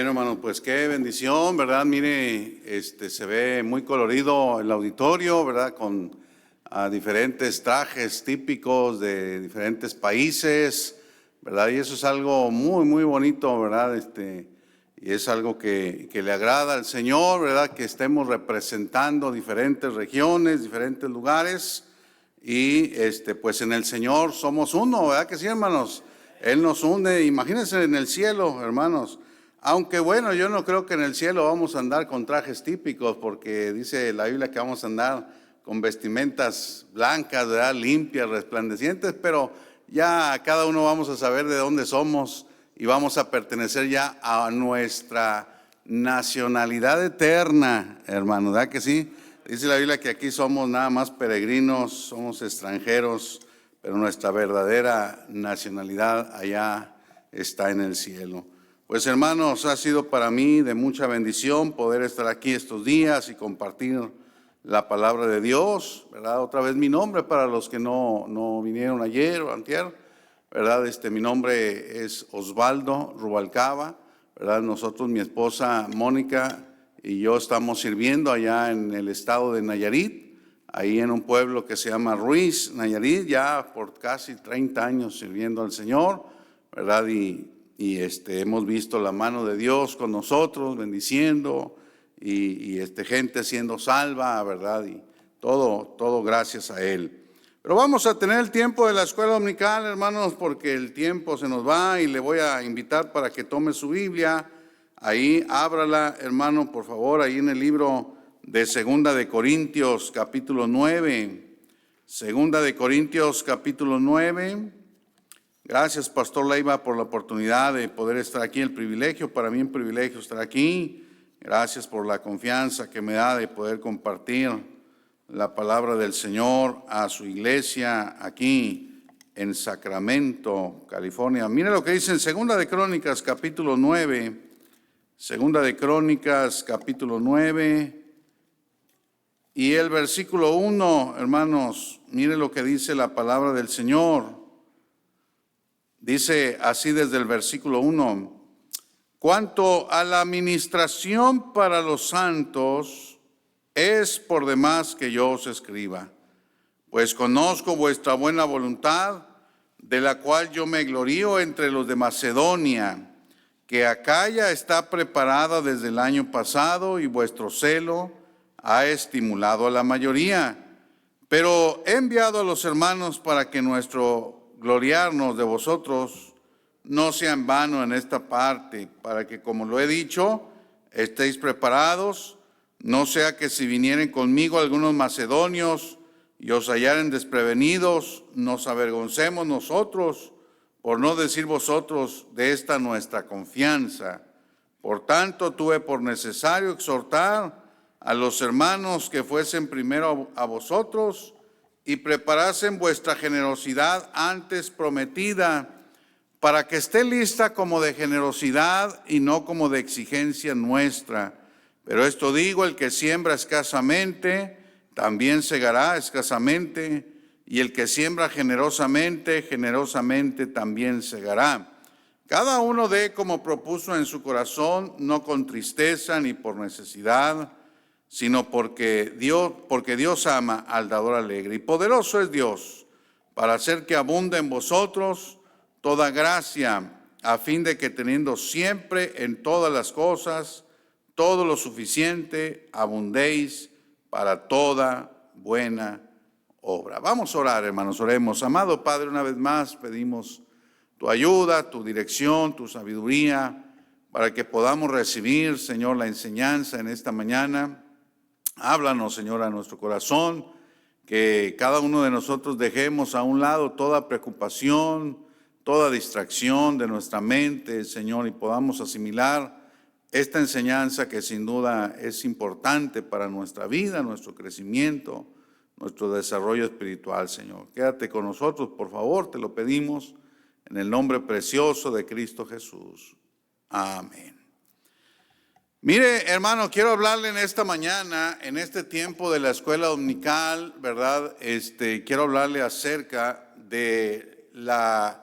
Bueno, hermano, pues qué bendición, ¿verdad? Mire, se ve muy colorido el auditorio, ¿verdad? Con diferentes trajes típicos de diferentes países, ¿verdad? Y eso es algo muy, muy bonito, ¿verdad? Y es algo que le agrada al Señor, ¿verdad? Que estemos representando diferentes regiones, diferentes lugares. Y pues en el Señor somos uno, ¿verdad que sí, hermanos? Él nos une, imagínense en el cielo, hermanos. Aunque bueno, yo no creo que en el cielo vamos a andar con trajes típicos, porque dice la Biblia que vamos a andar con vestimentas blancas, ¿verdad? Limpias, resplandecientes, pero ya cada uno vamos a saber de dónde somos y vamos a pertenecer ya a nuestra nacionalidad eterna, hermano, ¿verdad que sí? Dice la Biblia que aquí somos nada más peregrinos, somos extranjeros, pero nuestra verdadera nacionalidad allá está en el cielo. Pues hermanos, ha sido para mí de mucha bendición poder estar aquí estos días y compartir la palabra de Dios, ¿verdad? Otra vez mi nombre para los que no vinieron ayer o antier, ¿verdad? Mi nombre es Osvaldo Rubalcaba, ¿verdad? Nosotros, mi esposa Mónica y yo estamos sirviendo allá en el estado de Nayarit, ahí en un pueblo que se llama Ruiz, Nayarit, ya por casi 30 años sirviendo al Señor, ¿verdad? Y hemos visto la mano de Dios con nosotros, bendiciendo, y gente siendo salva, ¿verdad? Y todo gracias a Él. Pero vamos a tener el tiempo de la escuela dominical, hermanos, porque el tiempo se nos va y le voy a invitar para que tome su Biblia. Ahí, ábrala, hermano, por favor, ahí en el libro de Segunda de Corintios, capítulo 9. Segunda de Corintios, capítulo 9. Gracias, Pastor Leiva, por la oportunidad de poder estar aquí, el privilegio, para mí un privilegio estar aquí. Gracias por la confianza que me da de poder compartir la palabra del Señor a su iglesia aquí en Sacramento, California. Mire lo que dice en Segunda de Crónicas, capítulo 9. Segunda de Crónicas, capítulo 9. Y el versículo 1, hermanos, mire lo que dice la palabra del Señor. Dice así desde el versículo 1, cuanto a la administración para los santos, es por demás que yo os escriba, pues conozco vuestra buena voluntad, de la cual yo me glorío entre los de Macedonia, que Acaya está preparada desde el año pasado y vuestro celo ha estimulado a la mayoría. Pero he enviado a los hermanos para que nuestro gloriarnos de vosotros no sea en vano en esta parte, para que, como lo he dicho, estéis preparados, no sea que si vinieren conmigo algunos macedonios y os hallaren desprevenidos, nos avergoncemos nosotros, por no decir vosotros de esta nuestra confianza. Por tanto, tuve por necesario exhortar a los hermanos que fuesen primero a vosotros y preparasen vuestra generosidad antes prometida, para que esté lista como de generosidad y no como de exigencia nuestra. Pero esto digo, el que siembra escasamente, también segará escasamente, y el que siembra generosamente, generosamente también segará. Cada uno dé como propuso en su corazón, no con tristeza ni por necesidad, sino porque Dios ama al dador alegre. Y poderoso es Dios para hacer que abunde en vosotros toda gracia, a fin de que teniendo siempre en todas las cosas todo lo suficiente, abundéis para toda buena obra. Vamos a orar, hermanos, oremos. Amado Padre, una vez más pedimos tu ayuda, tu dirección, tu sabiduría, para que podamos recibir, Señor, la enseñanza en esta mañana. Háblanos, Señor, a nuestro corazón, que cada uno de nosotros dejemos a un lado toda preocupación, toda distracción de nuestra mente, Señor, y podamos asimilar esta enseñanza que sin duda es importante para nuestra vida, nuestro crecimiento, nuestro desarrollo espiritual, Señor. Quédate con nosotros, por favor, te lo pedimos, en el nombre precioso de Cristo Jesús. Amén. Mire, hermano, quiero hablarle en esta mañana, en este tiempo de la escuela dominical, ¿verdad? Quiero hablarle acerca de la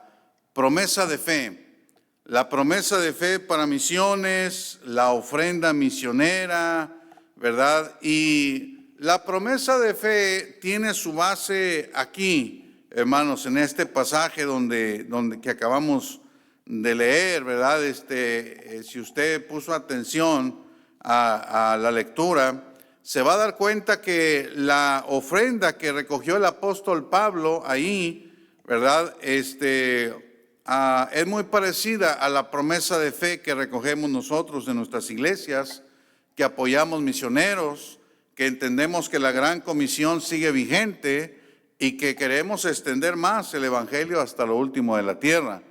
promesa de fe. la promesa de fe para misiones, la ofrenda misionera, ¿verdad? Y la promesa de fe tiene su base aquí, hermanos, en este pasaje que acabamos de leer, ¿verdad? Si usted puso atención a la lectura, se va a dar cuenta que la ofrenda que recogió el apóstol Pablo ahí, ¿verdad? Es muy parecida a la promesa de fe que recogemos nosotros en nuestras iglesias, que apoyamos misioneros, que entendemos que la gran comisión sigue vigente y que queremos extender más el evangelio hasta lo último de la tierra,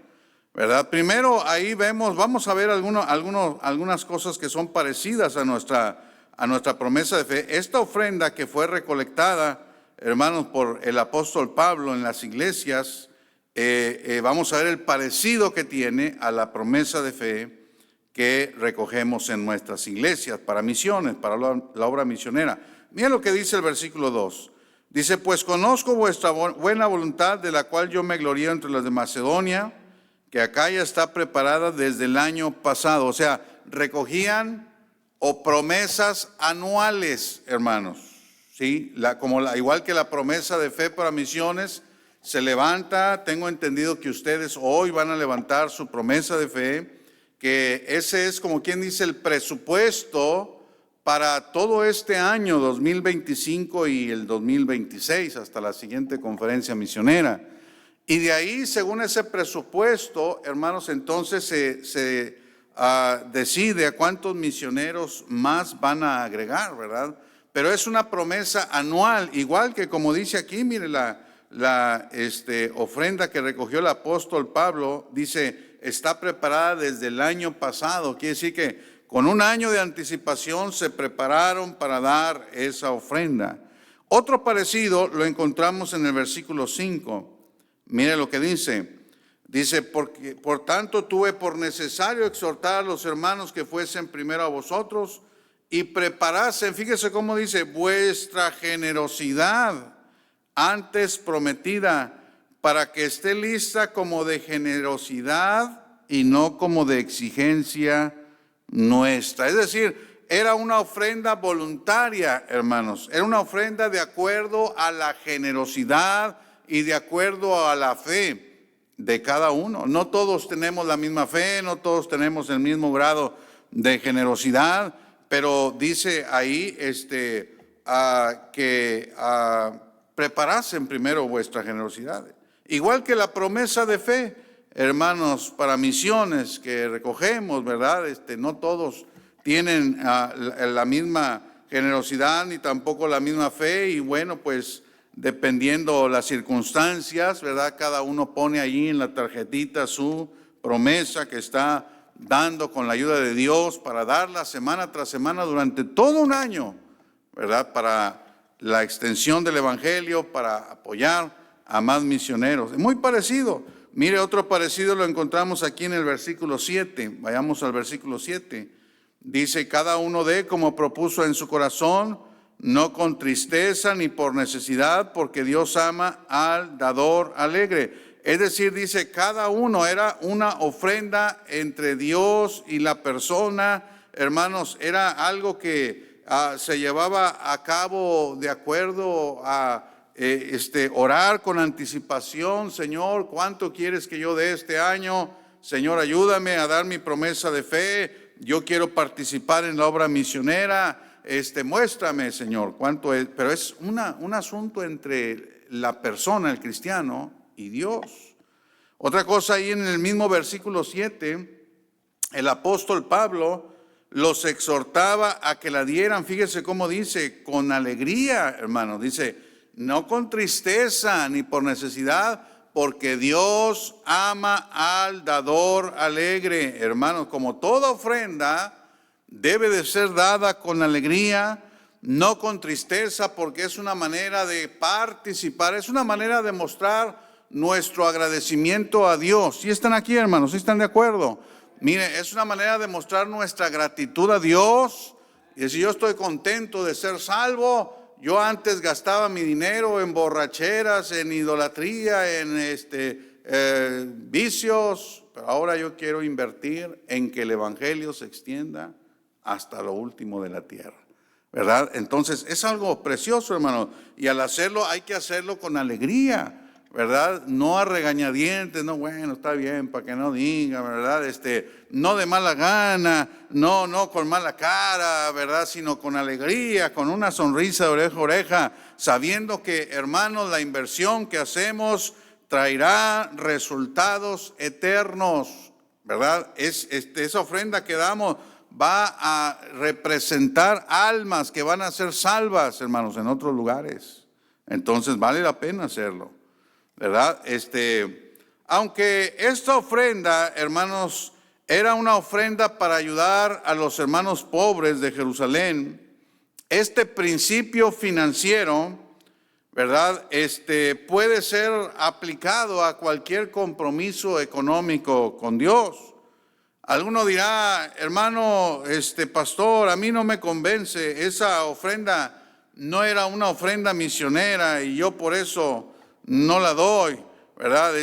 ¿verdad? Primero ahí vamos a ver algunas cosas que son parecidas a nuestra promesa de fe. Esta ofrenda que fue recolectada, hermanos, por el apóstol Pablo en las iglesias, vamos a ver el parecido que tiene a la promesa de fe que recogemos en nuestras iglesias para misiones, para la obra misionera. Mira lo que dice el versículo 2. Dice, pues conozco vuestra buena voluntad, de la cual yo me glorío entre las de Macedonia, que acá ya está preparada desde el año pasado. O sea, recogían promesas anuales, hermanos, ¿sí? Igual que la promesa de fe para misiones se levanta. Tengo entendido que ustedes hoy van a levantar su promesa de fe, que ese es, como quien dice, el presupuesto para todo este año 2025 y el 2026, hasta la siguiente conferencia misionera. Y de ahí, según ese presupuesto, hermanos, entonces se decide a cuántos misioneros más van a agregar, ¿verdad? Pero es una promesa anual, igual que como dice aquí, mire la ofrenda que recogió el apóstol Pablo, dice, está preparada desde el año pasado. Quiere decir que con un año de anticipación se prepararon para dar esa ofrenda. Otro parecido lo encontramos en el versículo 5. Mire lo que dice. Dice, porque por tanto tuve por necesario exhortar a los hermanos que fuesen primero a vosotros y preparasen, fíjese cómo dice, vuestra generosidad antes prometida, para que esté lista como de generosidad y no como de exigencia nuestra. Es decir, era una ofrenda voluntaria, hermanos. Era una ofrenda de acuerdo a la generosidad y de acuerdo a la fe de cada uno. No todos tenemos la misma fe, no todos tenemos el mismo grado de generosidad, pero dice ahí que preparasen primero vuestra generosidad. Igual que la promesa de fe, hermanos, para misiones que recogemos, ¿verdad? No todos tienen la misma generosidad ni tampoco la misma fe, y bueno, pues dependiendo las circunstancias, ¿verdad? Cada uno pone allí en la tarjetita su promesa que está dando con la ayuda de Dios para darla semana tras semana durante todo un año, ¿verdad? Para la extensión del evangelio, para apoyar a más misioneros. Muy parecido. Mire, otro parecido lo encontramos aquí en el versículo 7. Vayamos al versículo 7. Dice, cada uno dé como propuso en su corazón, no con tristeza ni por necesidad, porque Dios ama al dador alegre. Es decir, dice, cada uno era una ofrenda entre Dios y la persona. Hermanos, era algo que se llevaba a cabo de acuerdo a orar con anticipación. Señor, ¿cuánto quieres que yo dé este año? Señor, ayúdame a dar mi promesa de fe. Yo quiero participar en la obra misionera. Muéstrame, Señor, cuánto es. Pero es un asunto entre la persona, el cristiano, y Dios. Otra cosa, ahí en el mismo versículo 7, el apóstol Pablo los exhortaba a que la dieran. Fíjese cómo dice, con alegría, hermano. Dice, no con tristeza ni por necesidad, porque Dios ama al dador alegre. Hermanos, como toda ofrenda debe de ser dada con alegría, no con tristeza, porque es una manera de participar, es una manera de mostrar nuestro agradecimiento a Dios. ¿Sí están aquí, hermanos? ¿Sí están de acuerdo? Mire, es una manera de mostrar nuestra gratitud a Dios y decir, yo estoy contento de ser salvo. Yo antes gastaba mi dinero en borracheras, en idolatría, en vicios, pero ahora yo quiero invertir en que el evangelio se extienda hasta lo último de la tierra, ¿verdad? Entonces es algo precioso, hermano, y al hacerlo hay que hacerlo con alegría, ¿verdad? No a regañadientes, no, bueno, está bien, para que no diga, ¿verdad? No de mala gana, no con mala cara, ¿verdad? Sino con alegría, con una sonrisa de oreja a oreja, sabiendo que, hermanos, la inversión que hacemos traerá resultados eternos, ¿verdad? Esa ofrenda que damos va a representar almas que van a ser salvas, hermanos, en otros lugares. Entonces vale la pena hacerlo, ¿verdad? Aunque esta ofrenda, hermanos, era una ofrenda para ayudar a los hermanos pobres de Jerusalén, este principio financiero, ¿verdad? Puede ser aplicado a cualquier compromiso económico con Dios. Alguno dirá, hermano, pastor, a mí no me convence, esa ofrenda no era una ofrenda misionera y yo por eso no la doy, ¿verdad?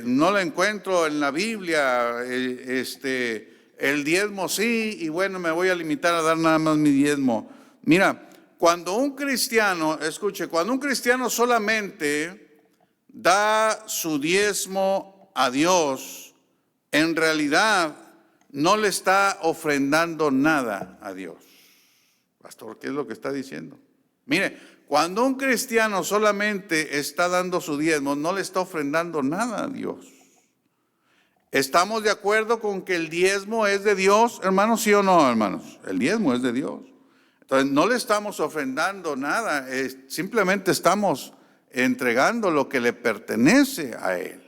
No la encuentro en la Biblia, el diezmo sí, y bueno, me voy a limitar a dar nada más mi diezmo. Mira, cuando un cristiano, escuche, cuando un cristiano solamente da su diezmo a Dios, en realidad no le está ofrendando nada a Dios. Pastor, ¿qué es lo que está diciendo? Mire, cuando un cristiano solamente está dando su diezmo, no le está ofrendando nada a Dios. ¿Estamos de acuerdo con que el diezmo es de Dios, hermanos? ¿Sí o no, hermanos? El diezmo es de Dios. Entonces, no le estamos ofrendando nada, simplemente estamos entregando lo que le pertenece a Él.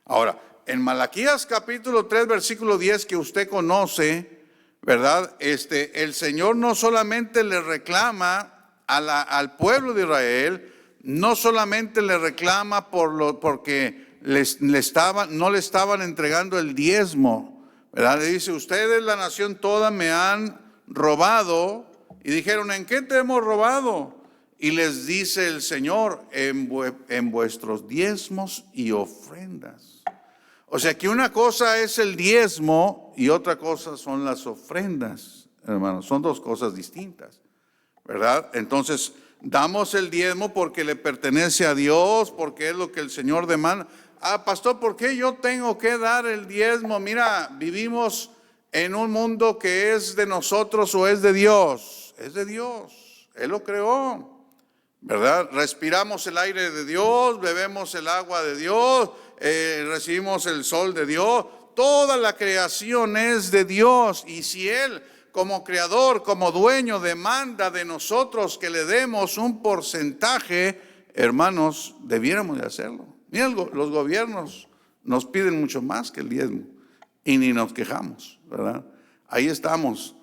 Ahora, en Malaquías capítulo 3, versículo 10, que usted conoce, ¿verdad? El Señor no solamente le reclama al pueblo de Israel, no solamente le reclama porque no le estaban entregando el diezmo, ¿verdad? Le dice, ustedes, la nación toda, me han robado. Y dijeron, ¿en qué te hemos robado? Y les dice el Señor, en vuestros diezmos y ofrendas. O sea que una cosa es el diezmo y otra cosa son las ofrendas, hermanos. Son dos cosas distintas, ¿verdad? Entonces, damos el diezmo porque le pertenece a Dios, porque es lo que el Señor demanda. Ah, pastor, ¿por qué yo tengo que dar el diezmo? Mira, vivimos en un mundo que es de nosotros o es de Dios. Es de Dios, Él lo creó, ¿verdad? Respiramos el aire de Dios, bebemos el agua de Dios, recibimos el sol de Dios. Toda la creación es de Dios, y si Él como creador, como dueño, demanda de nosotros que le demos un porcentaje, hermanos, debiéramos de hacerlo. Miren, los gobiernos nos piden mucho más que el diezmo y ni nos quejamos, ¿verdad? Ahí estamos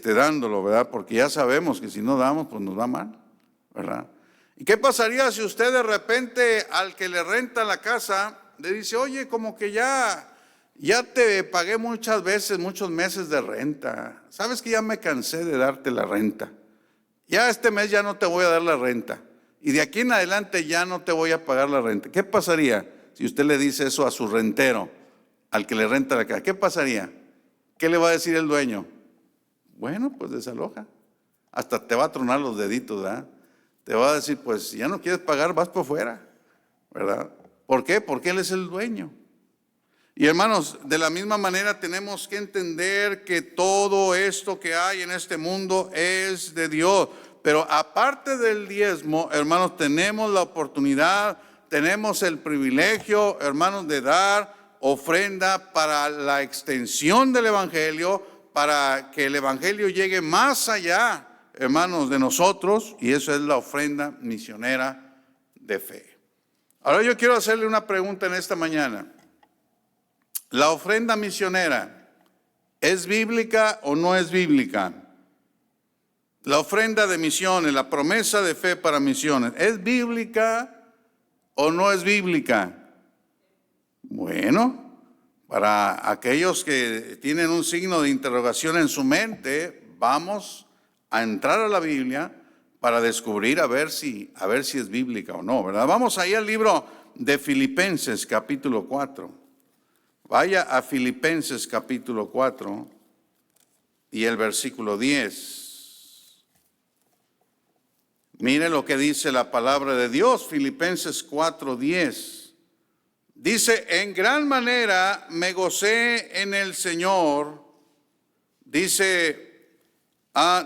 dándolo, ¿verdad? Porque ya sabemos que si no damos, pues nos va mal, ¿verdad? ¿Y qué pasaría si usted de repente al que le renta la casa le dice, oye, como que ya te pagué muchas veces, muchos meses de renta, sabes que ya me cansé de darte la renta, ya este mes ya no te voy a dar la renta y de aquí en adelante ya no te voy a pagar la renta? ¿Qué pasaría si usted le dice eso a su rentero, al que le renta la casa? ¿Qué pasaría? ¿Qué le va a decir el dueño? Bueno, pues desaloja. Hasta te va a tronar los deditos, ¿verdad? Te va a decir, pues si ya no quieres pagar, vas por fuera, ¿verdad? ¿Por qué? Porque Él es el dueño. Y hermanos, de la misma manera tenemos que entender que todo esto que hay en este mundo es de Dios. Pero aparte del diezmo, hermanos, tenemos la oportunidad, tenemos el privilegio, hermanos, de dar ofrenda para la extensión del evangelio, para que el evangelio llegue más allá, hermanos, de nosotros, y eso es la ofrenda misionera de fe. Ahora yo quiero hacerle una pregunta en esta mañana. ¿La ofrenda misionera es bíblica o no es bíblica? La ofrenda de misiones, la promesa de fe para misiones, ¿es bíblica o no es bíblica? Bueno, para aquellos que tienen un signo de interrogación en su mente, vamos a entrar a la Biblia para descubrir a ver si es bíblica o no, ¿verdad? Vamos ahí al libro de Filipenses capítulo 4. Vaya a Filipenses capítulo 4 y el versículo 10. Mire lo que dice la palabra de Dios, Filipenses 4:10. Dice, en gran manera me gocé en el Señor. Dice,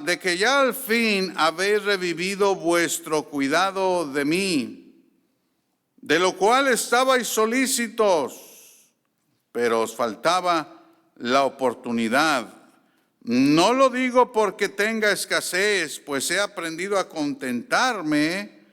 de que ya al fin habéis revivido vuestro cuidado de mí, de lo cual estabais solícitos, pero os faltaba la oportunidad. No lo digo porque tenga escasez, pues he aprendido a contentarme,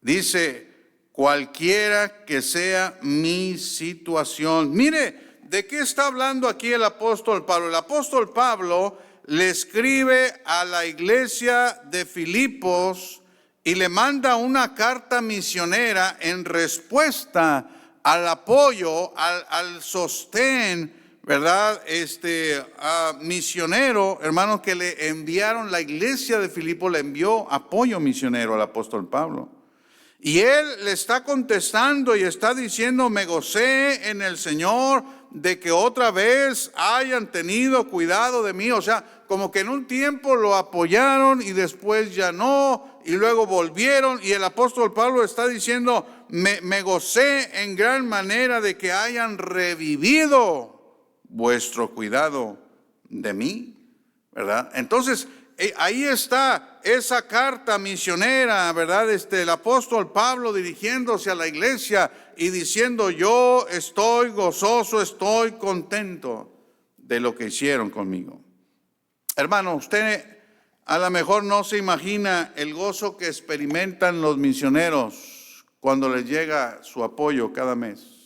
dice, cualquiera que sea mi situación. Mire, ¿de qué está hablando aquí el apóstol Pablo? El apóstol Pablo le escribe a la iglesia de Filipos y le manda una carta misionera en respuesta al apoyo, al sostén, ¿verdad? Misionero, hermanos, que le enviaron. La iglesia de Filipos le envió apoyo misionero al apóstol Pablo. Y él le está contestando y está diciendo, me gocé en el Señor de que otra vez hayan tenido cuidado de mí. O sea, como que en un tiempo lo apoyaron y después ya no, y luego volvieron. Y el apóstol Pablo está diciendo, me gocé en gran manera de que hayan revivido vuestro cuidado de mí, ¿verdad? Entonces, ahí está esa carta misionera, ¿verdad? El apóstol Pablo dirigiéndose a la iglesia y diciendo, yo estoy gozoso, estoy contento de lo que hicieron conmigo. Hermano, usted a lo mejor no se imagina el gozo que experimentan los misioneros cuando les llega su apoyo cada mes.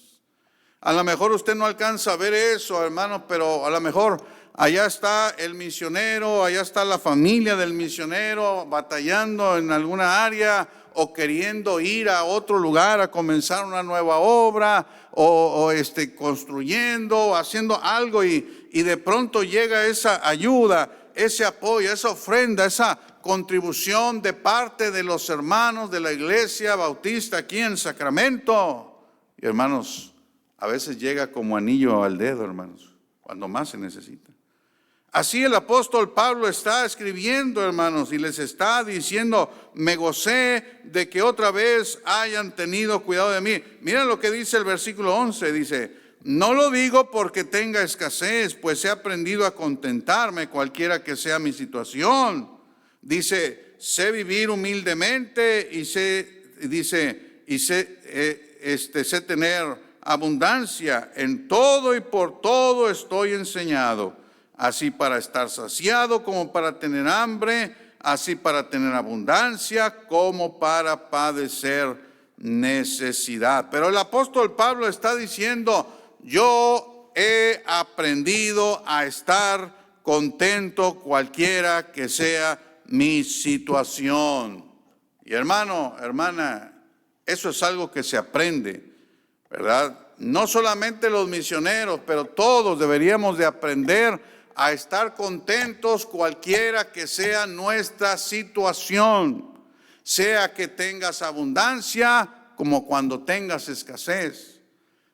A lo mejor usted no alcanza a ver eso, hermano, pero a lo mejor allá está el misionero, allá está la familia del misionero batallando en alguna área o queriendo ir a otro lugar a comenzar una nueva obra o construyendo, haciendo algo y de pronto llega esa ayuda, ese apoyo, esa ofrenda, esa contribución de parte de los hermanos de la iglesia bautista aquí en Sacramento. Y hermanos, a veces llega como anillo al dedo, hermanos, cuando más se necesita. Así el apóstol Pablo está escribiendo, hermanos, y les está diciendo, me gocé de que otra vez hayan tenido cuidado de mí. Miren lo que dice el versículo 11, dice, no lo digo porque tenga escasez, pues he aprendido a contentarme cualquiera que sea mi situación. Dice, sé vivir humildemente y sé tener abundancia. En todo y por todo estoy enseñado, así para estar saciado como para tener hambre, así para tener abundancia como para padecer necesidad. Pero el apóstol Pablo está diciendo, yo he aprendido a estar contento cualquiera que sea mi situación. Y hermano, hermana, eso es algo que se aprende, ¿verdad? No solamente los misioneros, pero todos deberíamos de aprender a estar contentos cualquiera que sea nuestra situación, sea que tengas abundancia como cuando tengas escasez,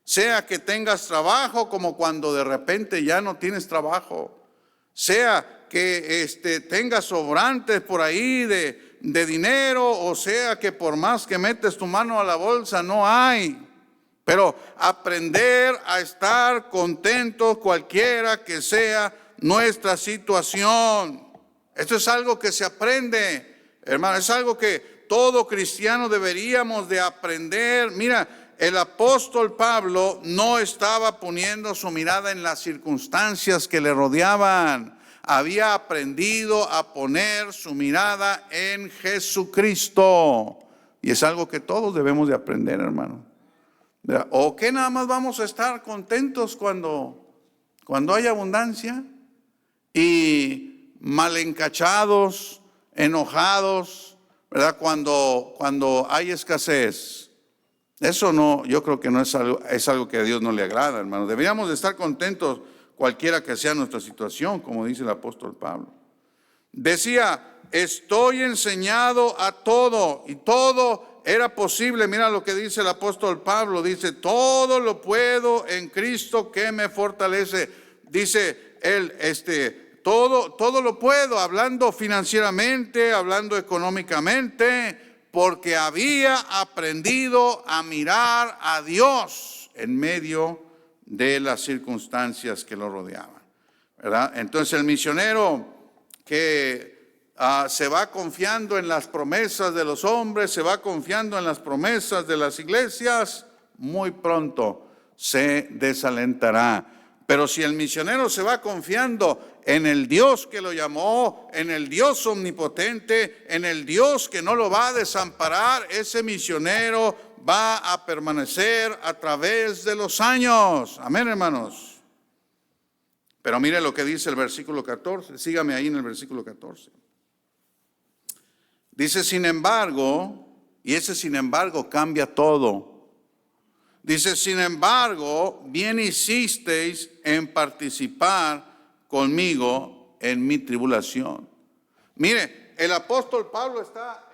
sea que tengas trabajo como cuando de repente ya no tienes trabajo, sea que tengas sobrantes por ahí de dinero, o sea que por más que metes tu mano a la bolsa no hay. Pero aprender a estar contentos cualquiera que sea nuestra situación. Esto es algo que se aprende, hermano, es algo que todo cristiano deberíamos de aprender. Mira, el apóstol Pablo no estaba poniendo su mirada en las circunstancias que le rodeaban. Había aprendido a poner su mirada en Jesucristo. Y es algo que todos debemos de aprender, hermano. ¿O qué nada más vamos a estar contentos cuando hay abundancia? Y mal encachados, enojados, ¿verdad? Cuando hay escasez. Eso no, yo creo que no es algo que a Dios no le agrada, hermano. Deberíamos de estar contentos cualquiera que sea nuestra situación, como dice el apóstol Pablo. Decía, estoy enseñado a todo, y todo era posible. Mira lo que dice el apóstol Pablo, dice, todo lo puedo en Cristo que me fortalece. Dice él, todo lo puedo, hablando financieramente, hablando económicamente, porque había aprendido a mirar a Dios en medio de las circunstancias que lo rodeaban, ¿verdad? Entonces el misionero que se va confiando en las promesas de los hombres, se va confiando en las promesas de las iglesias, muy pronto se desalentará. Pero si el misionero se va confiando en el Dios que lo llamó, en el Dios omnipotente, en el Dios que no lo va a desamparar, ese misionero va a permanecer a través de los años. Amén, hermanos. Pero mire lo que dice el versículo 14. Sígame ahí en el versículo 14. Dice, sin embargo, y ese sin embargo cambia todo. Dice, sin embargo, bien hicisteis en participar conmigo en mi tribulación. Mire, el apóstol Pablo está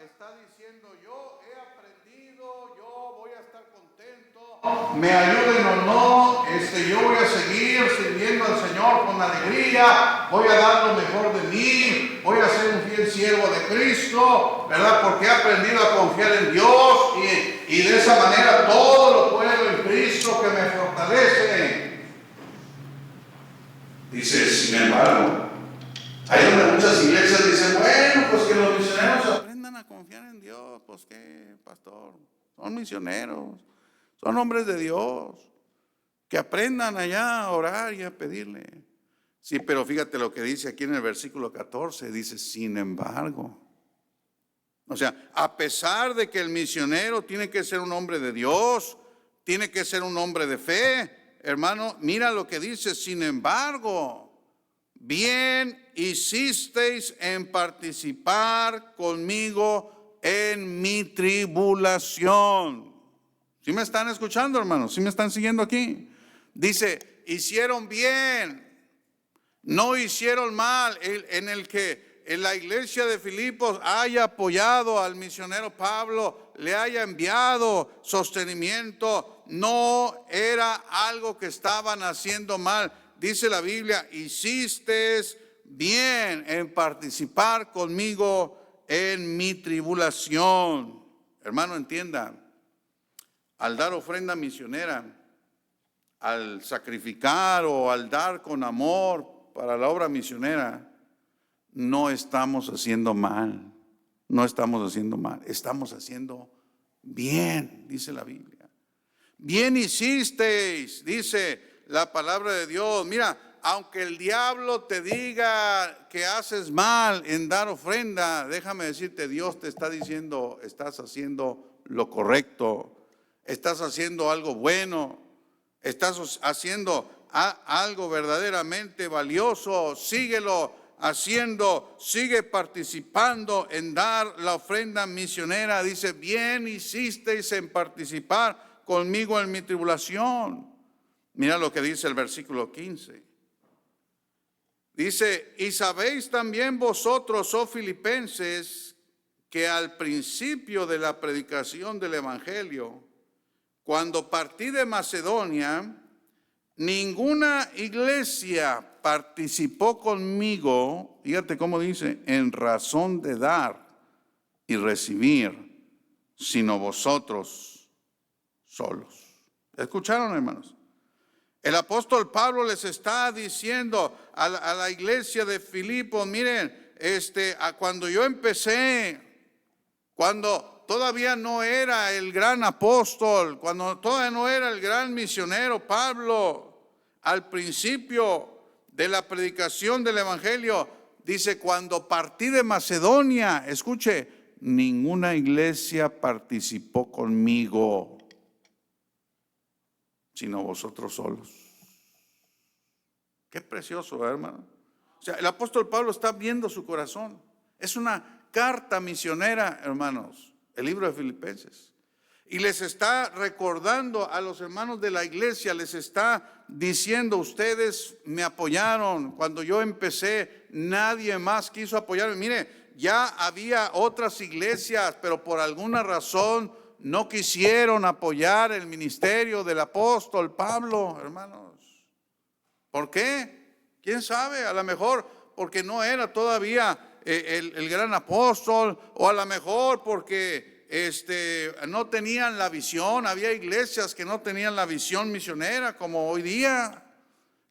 diciendo, yo he aprendido, yo voy a estar contento, me ayuden o no, yo voy a seguir sirviendo al Señor con alegría, voy a dar lo mejor de mí, voy a ser un fiel siervo de Cristo, ¿verdad? Porque he aprendido a confiar en Dios y de esa manera todo lo puedo en Cristo que me fortalece. Dice, sin embargo, hay donde muchas iglesias dicen, bueno, pues que los misioneros aprendan a confiar en Dios. Pues qué, pastor, son misioneros, son hombres de Dios, que aprendan allá a orar y a pedirle. Sí, pero fíjate lo que dice aquí en el versículo 14, dice, sin embargo. O sea, a pesar de que el misionero tiene que ser un hombre de Dios, tiene que ser un hombre de fe, hermano, mira lo que dice, sin embargo, bien hicisteis en participar conmigo en mi tribulación. ¿Sí me están escuchando, hermanos? ¿Sí me están siguiendo aquí? Dice, hicieron bien, no hicieron mal, en el que en la iglesia de Filipos haya apoyado al misionero Pablo, le haya enviado sostenimiento, no era algo que estaban haciendo mal. Dice la Biblia, hiciste bien en participar conmigo en mi tribulación. Hermano, entienda, al dar ofrenda misionera, al sacrificar o al dar con amor para la obra misionera, no estamos haciendo mal, no estamos haciendo mal, estamos haciendo bien, dice la Biblia. Bien hicisteis, dice la palabra de Dios. Mira, aunque el diablo te diga que haces mal en dar ofrenda, déjame decirte, Dios te está diciendo, estás haciendo lo correcto, estás haciendo algo bueno, estás haciendo algo verdaderamente valioso, síguelo haciendo, sigue participando en dar la ofrenda misionera. Dice, bien hicisteis en participar conmigo en mi tribulación. Mira lo que dice el versículo 15. Dice, y sabéis también vosotros, oh filipenses, que al principio de la predicación del evangelio, cuando partí de Macedonia, ninguna iglesia participó conmigo, fíjate cómo dice, en razón de dar y recibir, sino vosotros solos. ¿Escucharon, hermanos? El apóstol Pablo les está diciendo a la iglesia de Filipos, miren, cuando yo empecé, cuando todavía no era el gran apóstol, cuando todavía no era el gran misionero Pablo, al principio de la predicación del evangelio, dice, cuando partí de Macedonia, escuche, ninguna iglesia participó conmigo, sino vosotros solos. Qué precioso, hermano. O sea, el apóstol Pablo está viendo su corazón. Es una carta misionera, hermanos, el libro de Filipenses. Y les está recordando a los hermanos de la iglesia, les está diciendo, ustedes me apoyaron. Cuando yo empecé, nadie más quiso apoyarme. Mire, ya había otras iglesias, pero por alguna razón no quisieron apoyar el ministerio del apóstol Pablo, hermanos. ¿Por qué? ¿Quién sabe? A lo mejor porque no era todavía el gran apóstol, o a lo mejor porque no tenían la visión. Había iglesias que no tenían la visión misionera como hoy día.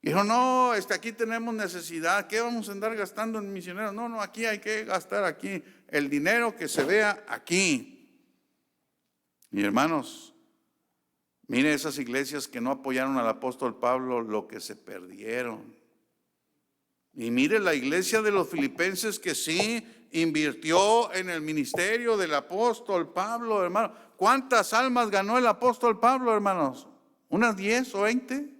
Dijo, no, aquí tenemos necesidad, ¿qué vamos a andar gastando en misioneros? No, aquí hay que gastar aquí el dinero que se vea aquí. Y hermanos, mire esas iglesias que no apoyaron al apóstol Pablo, lo que se perdieron. Y mire la iglesia de los filipenses que sí invirtió en el ministerio del apóstol Pablo, hermano. ¿Cuántas almas ganó el apóstol Pablo, hermanos? ¿Unas 10 o 20?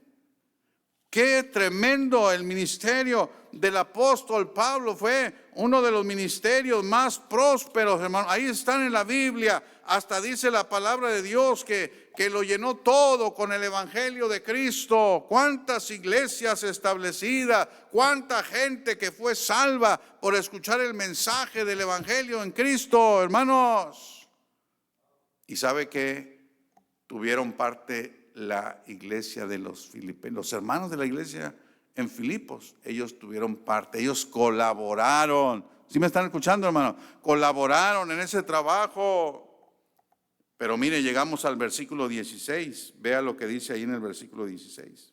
Qué tremendo el ministerio del apóstol Pablo. Fue uno de los ministerios más prósperos, hermano. Ahí están en la Biblia. Hasta dice la palabra de Dios que lo llenó todo con el evangelio de Cristo. Cuántas iglesias establecidas, cuánta gente que fue salva por escuchar el mensaje del evangelio en Cristo, hermanos. Y sabe que tuvieron parte la iglesia de los Filipos, los hermanos de la iglesia en Filipos. Ellos tuvieron parte, ellos colaboraron. ¿Sí me están escuchando, hermano? Colaboraron en ese trabajo. Pero mire, llegamos al versículo 16. Vea lo que dice ahí en el versículo 16.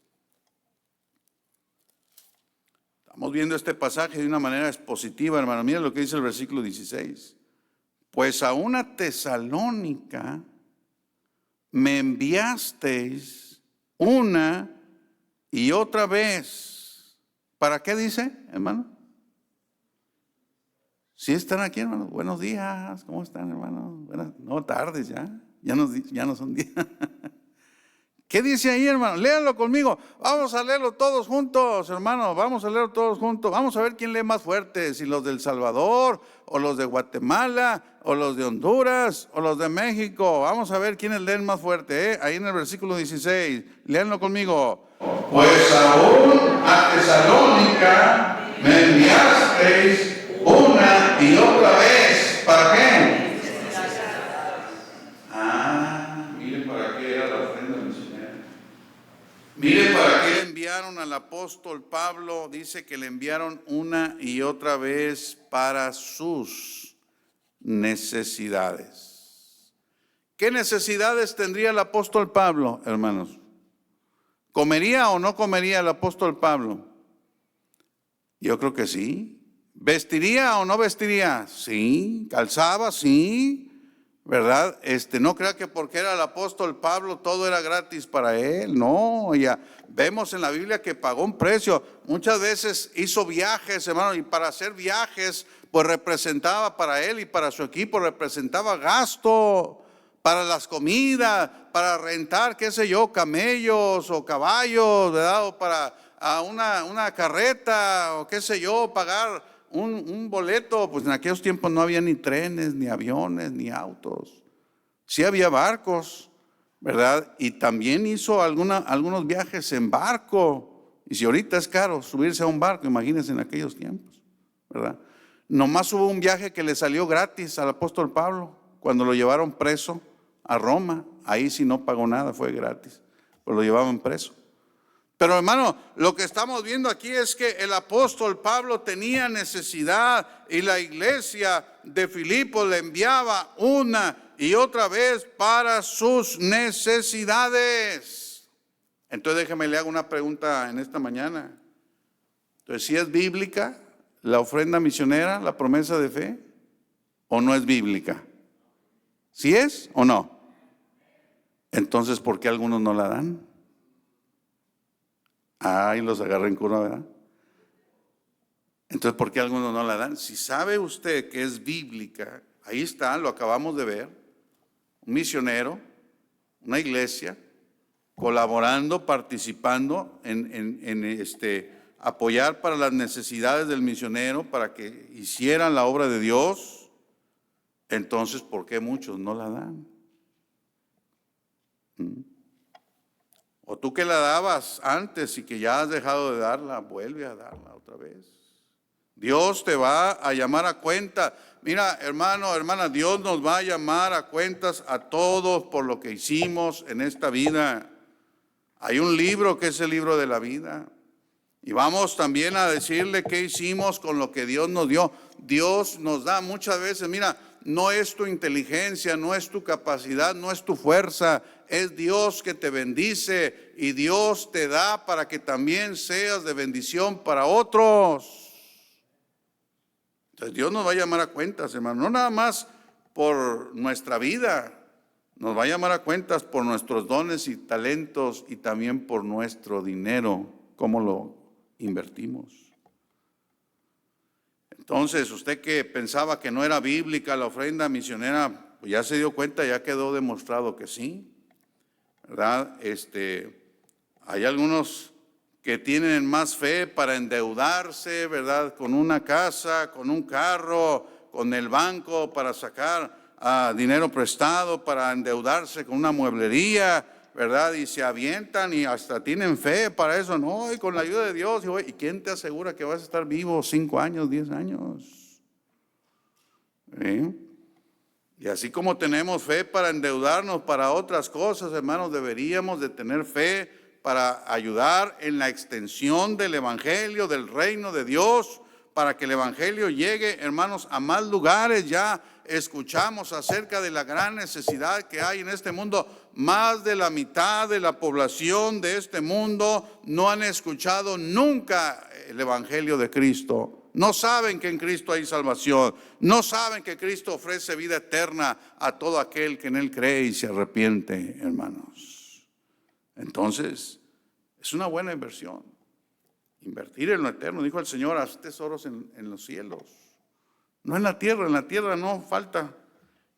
Estamos viendo este pasaje de una manera expositiva, hermano. Mire lo que dice el versículo 16. Pues a una Tesalónica me enviasteis una y otra vez. ¿Para qué dice, hermano? Si están aquí, hermano. Buenos días. ¿Cómo están, hermano? No, tardes ya. Ya no son días. ¿Qué dice ahí, hermano? Léanlo conmigo. Vamos a leerlo todos juntos, hermano. Vamos a leerlo todos juntos. Vamos a ver quién lee más fuerte. Si los del Salvador, o los de Guatemala, o los de Honduras, o los de México. Vamos a ver quiénes leen más fuerte. Ahí en el versículo 16. Léanlo conmigo. Pues aún a Tesalónica me enviasteis una y otra vez. ¿Para qué? Mire para qué era la ofrenda misionera. Mire para qué le enviaron al apóstol Pablo. Dice que le enviaron una y otra vez para sus necesidades. ¿Qué necesidades tendría el apóstol Pablo, hermanos? ¿Comería o no comería el apóstol Pablo? Yo creo que sí. ¿Vestiría o no vestiría? Sí. ¿Calzaba? Sí. ¿Verdad? No crea que porque era el apóstol Pablo todo era gratis para él. No, ya vemos en la Biblia que pagó un precio. Muchas veces hizo viajes, hermano, y para hacer viajes pues representaba para él y para su equipo, representaba gasto para las comidas, para rentar, qué sé yo, camellos o caballos, ¿verdad? O para una carreta, o qué sé yo, pagar un boleto. Pues en aquellos tiempos no había ni trenes, ni aviones, ni autos. Sí había barcos, ¿verdad? Y también hizo algunos viajes en barco. Y si ahorita es caro subirse a un barco, imagínense en aquellos tiempos, ¿verdad? Nomás hubo un viaje que le salió gratis al apóstol Pablo, cuando lo llevaron preso a Roma. Ahí sí no pagó nada, fue gratis, pues lo llevaban preso. Pero hermano, lo que estamos viendo aquí es que el apóstol Pablo tenía necesidad y la iglesia de Filipos le enviaba una y otra vez para sus necesidades. Entonces déjeme le hago una pregunta en esta mañana. Entonces, ¿sí es bíblica la ofrenda misionera, la promesa de fe, o no es bíblica? ¿Sí es o no? Entonces, ¿por qué algunos no la dan? Y los agarra en curva, ¿verdad? Entonces, ¿por qué algunos no la dan? Si sabe usted que es bíblica, ahí está, lo acabamos de ver, un misionero, una iglesia, colaborando, participando en apoyar para las necesidades del misionero, para que hicieran la obra de Dios. Entonces, ¿por qué muchos no la dan? O tú que la dabas antes y que ya has dejado de darla, vuelve a darla otra vez. Dios te va a llamar a cuenta. Mira, hermano, hermana, Dios nos va a llamar a cuentas a todos por lo que hicimos en esta vida. Hay un libro que es el libro de la vida. Y vamos también a decirle qué hicimos con lo que Dios nos dio. Dios nos da muchas veces, mira, no es tu inteligencia, no es tu capacidad, no es tu fuerza, es Dios que te bendice y Dios te da para que también seas de bendición para otros. Entonces Dios nos va a llamar a cuentas, hermano, no nada más por nuestra vida, nos va a llamar a cuentas por nuestros dones y talentos y también por nuestro dinero, cómo lo invertimos. Entonces, usted que pensaba que no era bíblica la ofrenda misionera, pues ya se dio cuenta, ya quedó demostrado que sí, ¿verdad? Hay algunos que tienen más fe para endeudarse, ¿verdad? Con una casa, con un carro, con el banco para sacar dinero prestado, para endeudarse con una mueblería, ¿verdad? Y se avientan y hasta tienen fe para eso, ¿no? Y con la ayuda de Dios, ¿y quién te asegura que vas a estar vivo 5 años, 10 años? ¿Sí? Y así como tenemos fe para endeudarnos para otras cosas, hermanos, deberíamos de tener fe para ayudar en la extensión del evangelio, del reino de Dios, para que el evangelio llegue, hermanos, a más lugares. Ya escuchamos acerca de la gran necesidad que hay en este mundo. Más de la mitad de la población de este mundo no han escuchado nunca el evangelio de Cristo. No saben que en Cristo hay salvación. No saben que Cristo ofrece vida eterna a todo aquel que en Él cree y se arrepiente, hermanos. Entonces, es una buena inversión. Invertir en lo eterno, dijo el Señor, haz tesoros en los cielos. No en la tierra no falta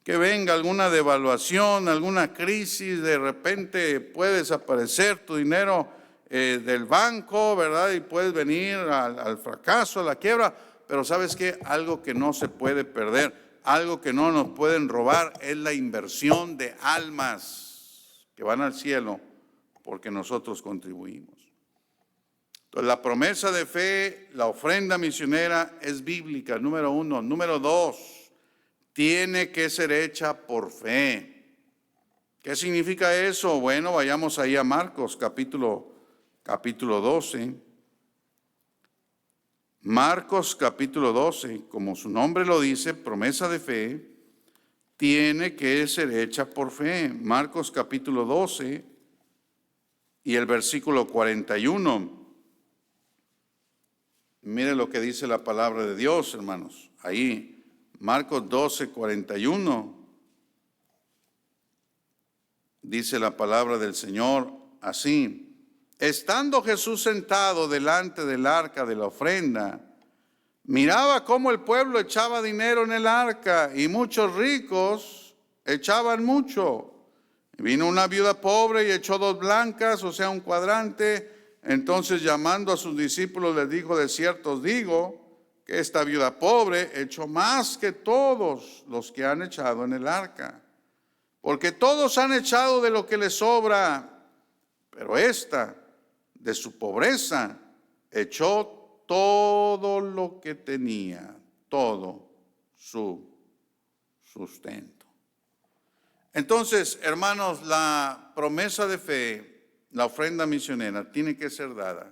que venga alguna devaluación, alguna crisis, de repente puede desaparecer tu dinero del banco, ¿verdad? Y puedes venir al fracaso, a la quiebra, pero ¿sabes qué? Algo que no se puede perder, algo que no nos pueden robar es la inversión de almas que van al cielo porque nosotros contribuimos. Entonces, la promesa de fe, la ofrenda misionera es bíblica, número 1. Número 2, tiene que ser hecha por fe. ¿Qué significa eso? Bueno, vayamos ahí a Marcos, capítulo 12. Marcos, capítulo 12, como su nombre lo dice, promesa de fe, tiene que ser hecha por fe. Marcos, capítulo 12 y el versículo 41. Mire lo que dice la palabra de Dios, hermanos. Ahí, Marcos 12, 41. Dice la palabra del Señor así. Estando Jesús sentado delante del arca de la ofrenda, miraba cómo el pueblo echaba dinero en el arca y muchos ricos echaban mucho. Vino una viuda pobre y echó 2 blancas, o sea, un cuadrante. Entonces, llamando a sus discípulos, les dijo: de cierto os digo que esta viuda pobre echó más que todos los que han echado en el arca. Porque todos han echado de lo que les sobra, pero esta, de su pobreza, echó todo lo que tenía, todo su sustento. Entonces, hermanos, la promesa de fe, la ofrenda misionera, tiene que ser dada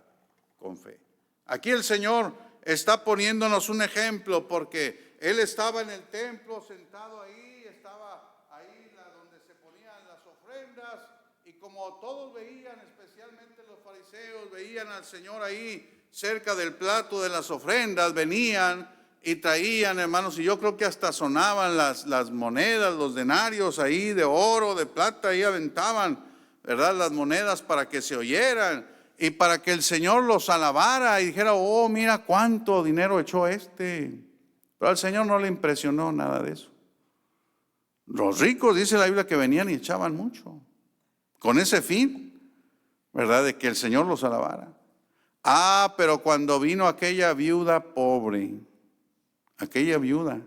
con fe. Aquí el Señor está poniéndonos un ejemplo, porque Él estaba en el templo, sentado ahí, estaba ahí donde se ponían las ofrendas, y como todos veían, especialmente los fariseos, veían al Señor ahí cerca del plato de las ofrendas, venían y traían, hermanos, y yo creo que hasta sonaban las monedas, los denarios ahí de oro, de plata, ahí aventaban, ¿verdad?, las monedas para que se oyeran y para que el Señor los alabara y dijera: oh, mira cuánto dinero echó este. Pero al Señor no le impresionó nada de eso. Los ricos, dice la Biblia, que venían y echaban mucho, con ese fin, ¿verdad?, de que el Señor los alabara. Pero cuando vino aquella viuda pobre, aquella viuda,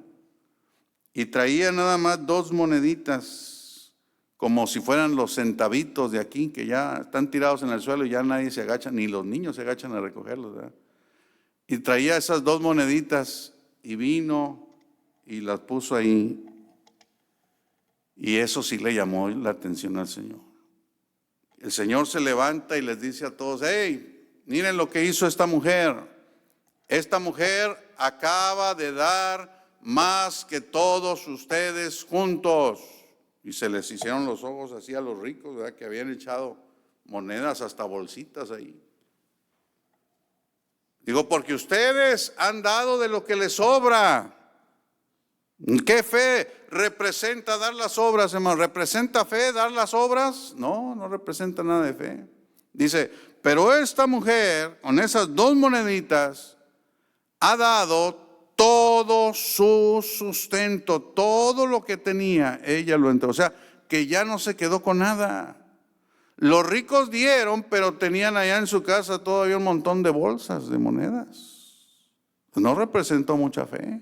y traía nada más 2 moneditas, como si fueran los centavitos de aquí, que ya están tirados en el suelo y ya nadie se agacha, ni los niños se agachan a recogerlos, ¿verdad? y traía esas 2 moneditas y vino y las puso ahí. Y eso sí le llamó la atención al Señor. El Señor se levanta y les dice a todos: hey, miren lo que hizo esta mujer. Esta mujer acaba de dar más que todos ustedes juntos. Y se les hicieron los ojos así a los ricos, ¿verdad? Que habían echado monedas, hasta bolsitas ahí. Digo, porque ustedes han dado de lo que les sobra. ¿Qué fe representa dar las obras, hermano? ¿Representa fe dar las obras? No, no representa nada de fe. Dice, pero esta mujer con esas 2 moneditas ha dado todo su sustento, todo lo que tenía, ella lo entregó. O sea, que ya no se quedó con nada. Los ricos dieron, pero tenían allá en su casa todavía un montón de bolsas de monedas. No representó mucha fe.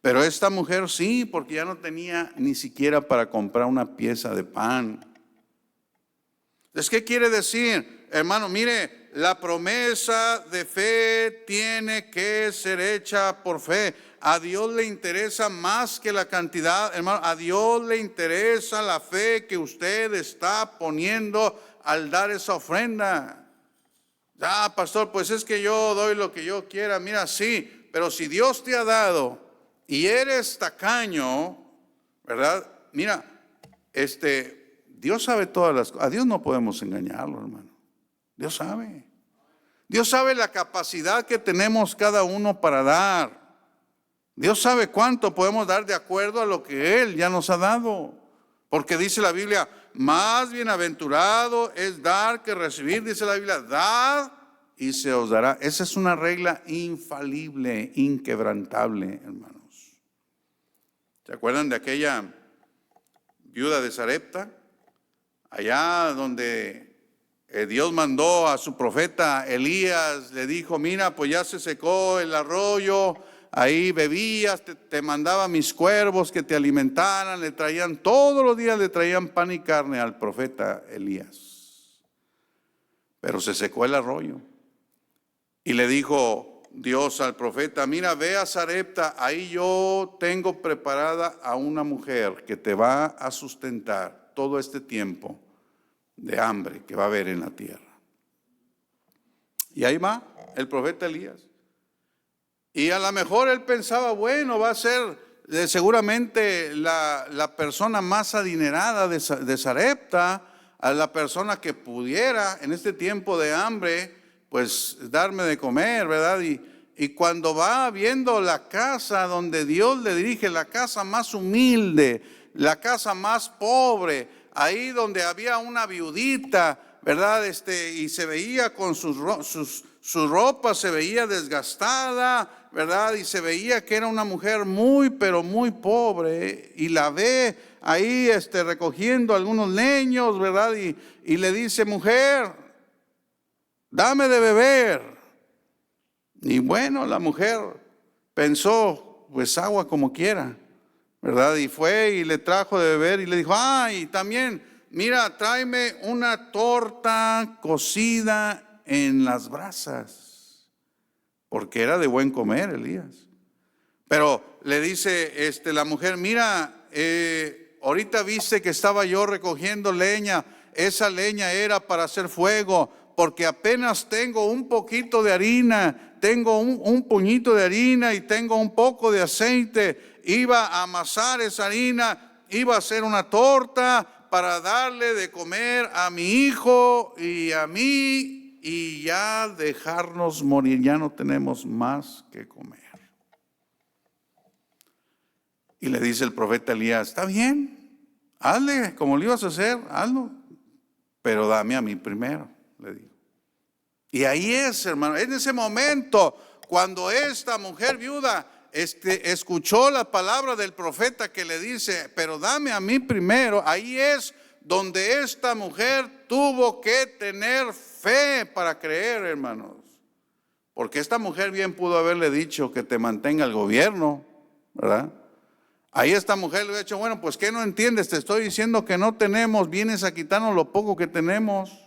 Pero esta mujer sí, porque ya no tenía ni siquiera para comprar una pieza de pan. Entonces, ¿qué quiere decir? Hermano, mire, la promesa de fe tiene que ser hecha por fe. A Dios le interesa más que la cantidad, hermano. A Dios le interesa la fe que usted está poniendo al dar esa ofrenda. Ah, pastor, pues es que yo doy lo que yo quiera. Mira, sí, pero si Dios te ha dado y eres tacaño, ¿verdad? Mira, Dios sabe todas las cosas. A Dios no podemos engañarlo, hermano. Dios sabe. Dios sabe la capacidad que tenemos cada uno para dar. Dios sabe cuánto podemos dar de acuerdo a lo que Él ya nos ha dado. Porque dice la Biblia, más bienaventurado es dar que recibir. Dice la Biblia, dad y se os dará. Esa es una regla infalible, inquebrantable, hermanos. ¿Se acuerdan de aquella viuda de Sarepta? Allá donde Dios mandó a su profeta Elías, le dijo, mira, pues ya se secó el arroyo, ahí bebías, te mandaba mis cuervos que te alimentaran, le traían, todos los días le traían pan y carne al profeta Elías. Pero se secó el arroyo. Y le dijo Dios al profeta, mira, ve a Sarepta, ahí yo tengo preparada a una mujer que te va a sustentar todo este tiempo de hambre que va a haber en la tierra. Y ahí va el profeta Elías. Y a lo mejor él pensaba, bueno, va a ser seguramente la persona más adinerada de Sarepta, a la persona que pudiera en este tiempo de hambre, pues darme de comer, ¿verdad? Y cuando va viendo la casa donde Dios le dirige, la casa más humilde, la casa más pobre, ahí donde había una viudita, ¿verdad? Y se veía con su ropa, se veía desgastada, ¿verdad? Y se veía que era una mujer muy, pero muy pobre. Y la ve ahí recogiendo algunos leños, ¿verdad? Y le dice, mujer, dame de beber. Y bueno, la mujer pensó, pues agua como quiera, ¿verdad? Y fue y le trajo de beber y le dijo, ay, también, mira, tráeme una torta cocida en las brasas, porque era de buen comer Elías. Pero le dice la mujer, mira, ahorita viste que estaba yo recogiendo leña, esa leña era para hacer fuego, porque apenas tengo un poquito de harina, tengo un puñito de harina y tengo un poco de aceite. Iba a amasar esa harina, iba a hacer una torta para darle de comer a mi hijo y a mí y ya dejarnos morir, ya no tenemos más que comer. Y le dice el profeta Elías, está bien, hazle como lo ibas a hacer, hazlo, pero dame a mí primero, le dijo. Y ahí es, hermano, en ese momento, cuando esta mujer viuda escuchó la palabra del profeta que le dice, pero dame a mí primero, ahí es donde esta mujer tuvo que tener fe para creer, hermanos. Porque esta mujer bien pudo haberle dicho que te mantenga el gobierno, ¿verdad? Ahí esta mujer le ha dicho, bueno, pues ¿qué no entiendes? Te estoy diciendo que no tenemos, vienes a quitarnos lo poco que tenemos.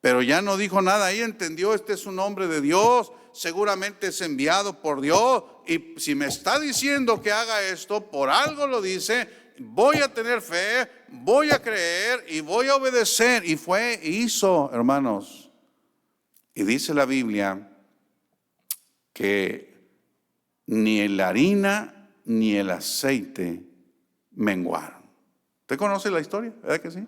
Pero ya no dijo nada, ahí entendió, este es un hombre de Dios, seguramente es enviado por Dios. Y si me está diciendo que haga esto, por algo lo dice, voy a tener fe, voy a creer y voy a obedecer. Y hizo, hermanos. Y dice la Biblia que ni la harina ni el aceite menguaron. ¿Usted conoce la historia? ¿Verdad que sí?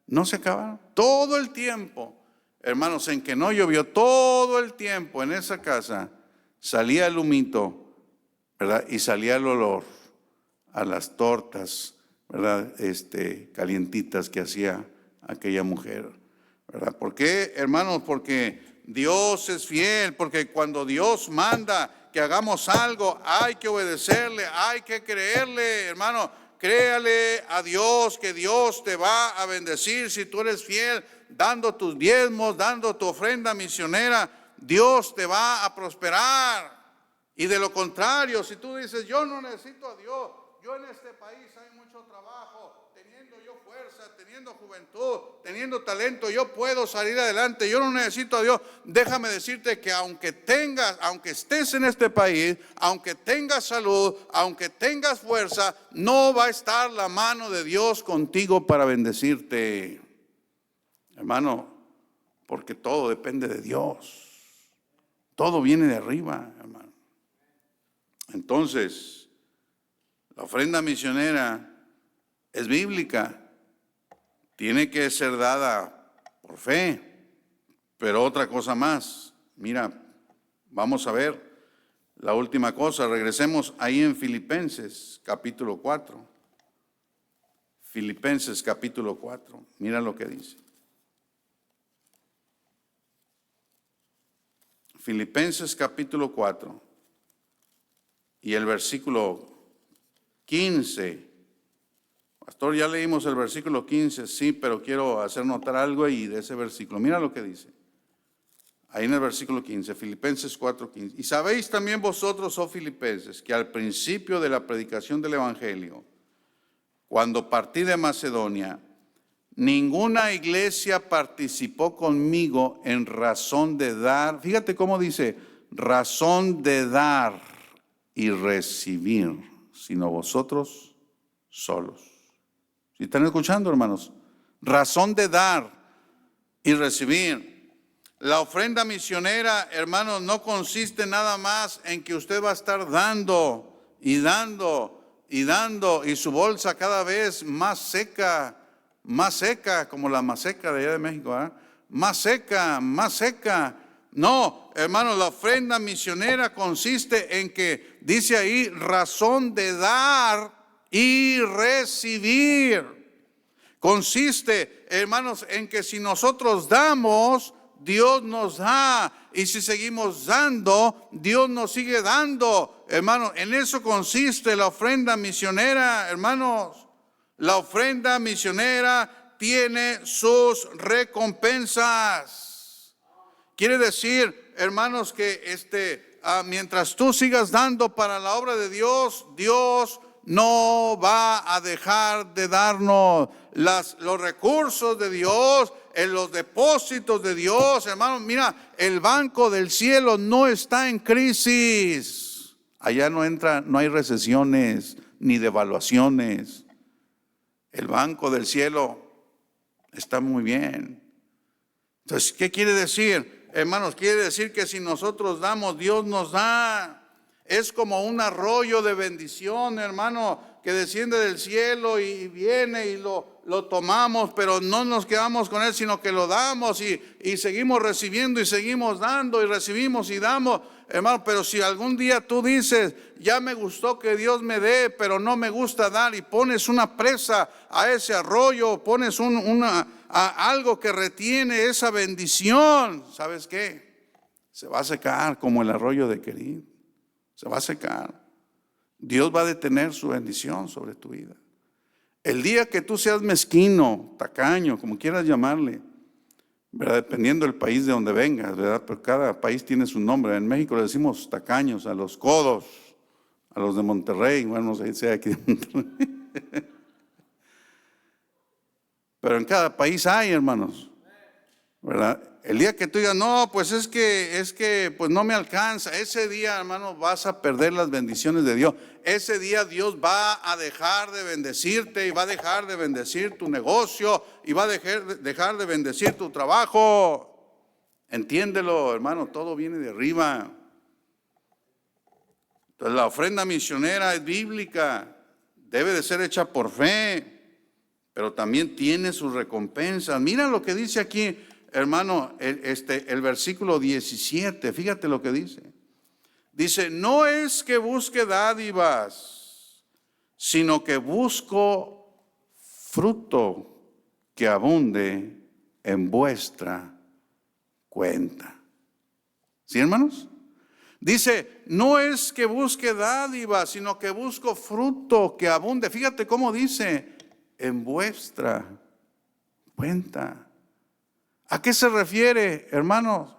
No se acabaron. Todo el tiempo, hermanos, en que no llovió, todo el tiempo en esa casa salía el humito, ¿verdad? Y salía el olor a las tortas, ¿verdad? Calientitas que hacía aquella mujer, ¿verdad? ¿Por qué, hermanos? Porque Dios es fiel, porque cuando Dios manda que hagamos algo, hay que obedecerle, hay que creerle, hermano. Créale a Dios que Dios te va a bendecir si tú eres fiel, dando tus diezmos, dando tu ofrenda misionera. Dios te va a prosperar. Y de lo contrario, si tú dices, yo no necesito a Dios, yo en este país hay mucho trabajo, teniendo yo fuerza, teniendo juventud, teniendo talento, yo puedo salir adelante, yo no necesito a Dios. Déjame decirte que aunque estés en este país, aunque tengas salud, aunque tengas fuerza, no va a estar la mano de Dios contigo para bendecirte, hermano, porque todo depende de Dios. Todo viene de arriba, hermano. Entonces, la ofrenda misionera es bíblica, tiene que ser dada por fe, pero otra cosa más. Mira, vamos a ver la última cosa. Regresemos ahí en Filipenses capítulo 4. Filipenses capítulo 4. Mira lo que dice. Filipenses capítulo 4 y el versículo 15. Pastor, ya leímos el versículo 15, sí, pero quiero hacer notar algo ahí de ese versículo. Mira lo que dice. Ahí en el versículo 15, Filipenses 4:15. Y sabéis también vosotros, oh filipenses, que al principio de la predicación del Evangelio, cuando partí de Macedonia, ninguna iglesia participó conmigo en razón de dar. Fíjate cómo dice, razón de dar y recibir, sino vosotros solos. ¿Sí están escuchando, hermanos? Razón de dar y recibir. La ofrenda misionera, hermanos, no consiste nada más en que usted va a estar dando y dando y dando, y su bolsa cada vez más seca, como la maseca de allá de México, ¿eh? Más seca, más seca. No, hermanos, la ofrenda misionera consiste en que, dice ahí, razón de dar y recibir. Consiste, hermanos, en que si nosotros damos, Dios nos da, y si seguimos dando, Dios nos sigue dando, hermanos. En eso consiste la ofrenda misionera, hermanos. La ofrenda misionera tiene sus recompensas. Quiere decir, hermanos, que mientras tú sigas dando para la obra de Dios, Dios no va a dejar de darnos los recursos de Dios, en los depósitos de Dios, hermano. Mira, el banco del cielo no está en crisis. Allá no hay recesiones ni devaluaciones. El banco del cielo está muy bien. Entonces, ¿qué quiere decir? Hermanos, quiere decir que si nosotros damos, Dios nos da. Es como un arroyo de bendición, hermano, que desciende del cielo y viene y lo tomamos, pero no nos quedamos con él, sino que lo damos y seguimos recibiendo y seguimos dando y recibimos y damos, hermano. Pero si algún día tú dices, ya me gustó que Dios me dé, pero no me gusta dar, y pones una presa a ese arroyo, pones algo que retiene esa bendición, ¿sabes qué? Se va a secar como el arroyo de Querid. Se va a secar. Dios va a detener su bendición sobre tu vida. El día que tú seas mezquino, tacaño, como quieras llamarle, ¿verdad? Dependiendo del país de donde vengas, ¿verdad? Pero cada país tiene su nombre. En México le decimos tacaños a los codos, a los de Monterrey. Bueno, no sé si sea aquí de Monterrey. Pero en cada país hay, hermanos, ¿verdad? el día que tú digas, no, pues es que pues no me alcanza, ese día, hermano, vas a perder las bendiciones de Dios. Ese día Dios va a dejar de bendecirte y va a dejar de bendecir tu negocio y va a dejar de bendecir tu trabajo. Entiéndelo, hermano, todo viene de arriba. Entonces la ofrenda misionera es bíblica, debe de ser hecha por fe, pero también tiene sus recompensas. Mira lo que dice aquí, hermano, el versículo 17, fíjate lo que dice. Dice, no es que busque dádivas, sino que busco fruto que abunde en vuestra cuenta. ¿Sí, hermanos? Dice, no es que busque dádivas, sino que busco fruto que abunde. Fíjate cómo dice, en vuestra cuenta. ¿A qué se refiere, hermanos?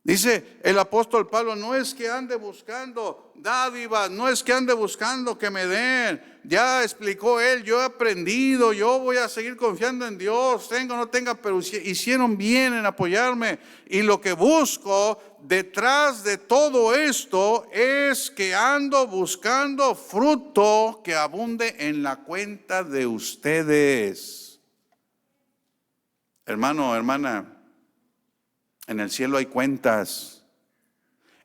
Dice el apóstol Pablo, no es que ande buscando dádivas, no es que ande buscando que me den. Ya explicó él, yo he aprendido, yo voy a seguir confiando en Dios, tenga o no tenga, pero hicieron bien en apoyarme. Y lo que busco detrás de todo esto es que ando buscando fruto que abunde en la cuenta de ustedes. Hermano, hermana, en el cielo hay cuentas.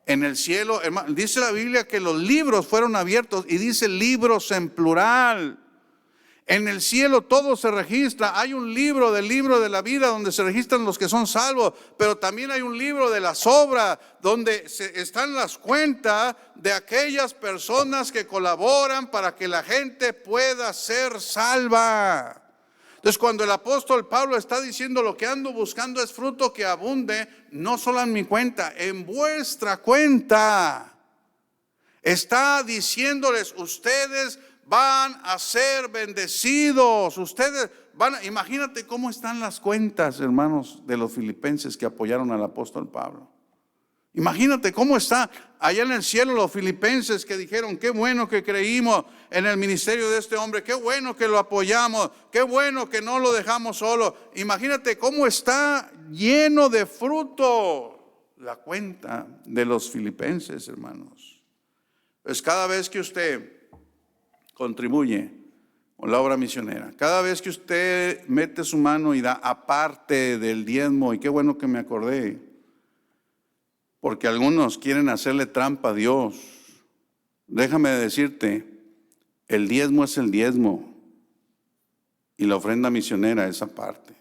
En el cielo, hermano, dice la Biblia que los libros fueron abiertos y dice libros en plural. En el cielo todo se registra. Hay un libro de la vida donde se registran los que son salvos, pero también hay un libro de las obras donde están las cuentas de aquellas personas que colaboran para que la gente pueda ser salva. Entonces, cuando el apóstol Pablo está diciendo lo que ando buscando es fruto que abunde, no solo en mi cuenta, en vuestra cuenta. Está diciéndoles, ustedes van a ser bendecidos, ustedes van a, imagínate cómo están las cuentas, hermanos, de los filipenses que apoyaron al apóstol Pablo. Imagínate cómo está allá en el cielo los filipenses que dijeron, qué bueno que creímos en el ministerio de este hombre, qué bueno que lo apoyamos, qué bueno que no lo dejamos solo. Imagínate cómo está lleno de fruto la cuenta de los filipenses, hermanos. Pues cada vez que usted contribuye con la obra misionera, cada vez que usted mete su mano y da aparte del diezmo, y qué bueno que me acordé, porque algunos quieren hacerle trampa a Dios. Déjame decirte, el diezmo es el diezmo y la ofrenda misionera es aparte.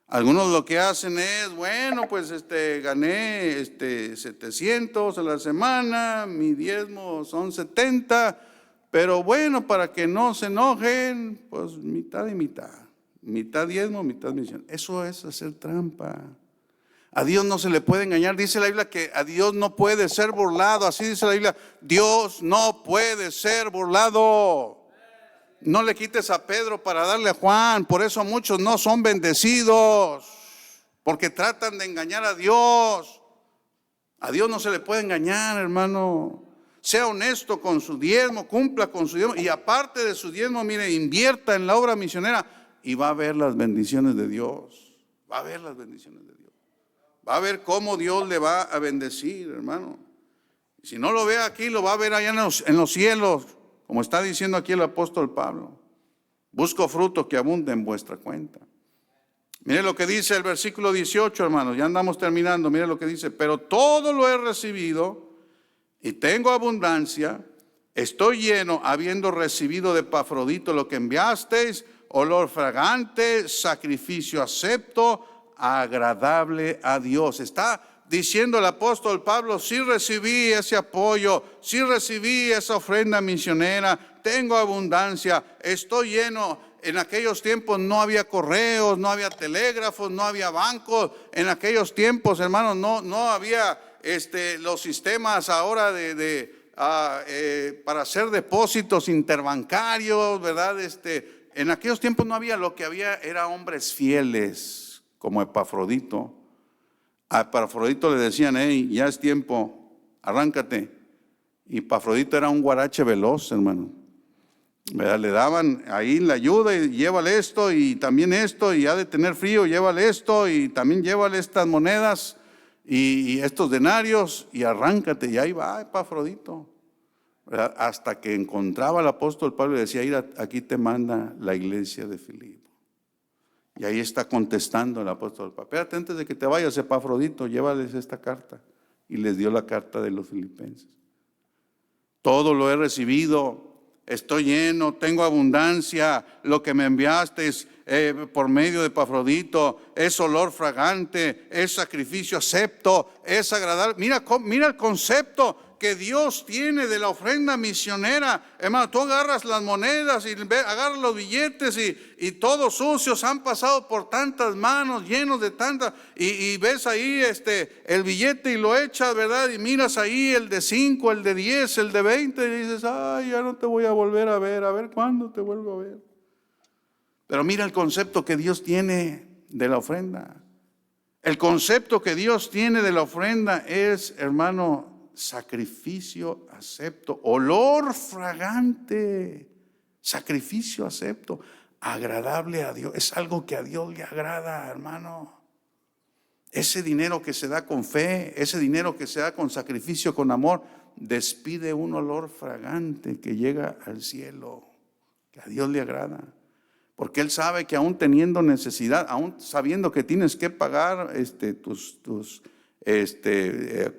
Algunos lo que hacen es, bueno, pues gané 700 a la semana, mi diezmo son 70, pero bueno, para que no se enojen, pues mitad y mitad. Mitad diezmo, mitad misión. Eso es hacer trampa. A Dios no se le puede engañar. Dice la Biblia que a Dios no puede ser burlado. Así dice la Biblia, Dios no puede ser burlado. No le quites a Pedro para darle a Juan. Por eso muchos no son bendecidos, porque tratan de engañar a Dios. A Dios no se le puede engañar, hermano. Sea honesto con su diezmo, cumpla con su diezmo, y aparte de su diezmo, mire, invierta en la obra misionera y va a ver las bendiciones de Dios. Va a ver las bendiciones de Dios. Va a ver cómo Dios le va a bendecir, hermano. Si no lo ve aquí, lo va a ver allá en los cielos, como está diciendo aquí el apóstol Pablo. Busco fruto que abunde en vuestra cuenta. Mire lo que dice el versículo 18, hermanos. Ya andamos terminando. Mire lo que dice. Pero todo lo he recibido y tengo abundancia. Estoy lleno, habiendo recibido de Epafrodito lo que enviasteis, olor fragante, sacrificio acepto, agradable a Dios. Está diciendo el apóstol Pablo, sí recibí ese apoyo, sí recibí esa ofrenda misionera, tengo abundancia, estoy lleno. En aquellos tiempos no había correos, no había telégrafos, no había bancos. En aquellos tiempos, hermanos, no había los sistemas ahora para hacer depósitos interbancarios, ¿verdad? En aquellos tiempos no había, lo que había era hombres fieles como Epafrodito. A Epafrodito le decían, hey, ya es tiempo, arráncate. Y Epafrodito era un guarache veloz, hermano. ¿verdad? Le daban ahí la ayuda y llévale esto y también esto y ha de tener frío, llévale esto y también llévale estas monedas y estos denarios y arráncate. Y ahí va Epafrodito, ¿verdad? Hasta que encontraba al apóstol Pablo y decía: "Mira, aquí te manda la iglesia de Filipo". Y ahí está contestando el apóstol Pablo: "Espérate, antes de que te vayas, Epafrodito, llévales esta carta". Y les dio la carta de los filipenses. Todo lo he recibido, estoy lleno, tengo abundancia. Lo que me enviaste por medio de Epafrodito es olor fragante, es sacrificio acepto, es agradable. Mira el concepto que Dios tiene de la ofrenda misionera. Hermano, tú agarras las monedas y agarras los billetes y todos sucios, han pasado por tantas manos, llenos de tantas, y ves ahí el billete y lo echas, ¿verdad? Y miras ahí el de 5, el de 10, el de 20 y dices: "Ay, ya no te voy a volver a ver cuándo te vuelvo a ver". Pero mira el concepto que Dios tiene de la ofrenda. El concepto que Dios tiene de la ofrenda es, hermano, sacrificio acepto, olor fragante, sacrificio acepto, agradable a Dios. Es algo que a Dios le agrada, hermano. Ese dinero que se da con fe, ese dinero que se da con sacrificio, con amor, despide un olor fragante que llega al cielo, que a Dios le agrada. Porque Él sabe que aún teniendo necesidad, aún sabiendo que tienes que pagar tus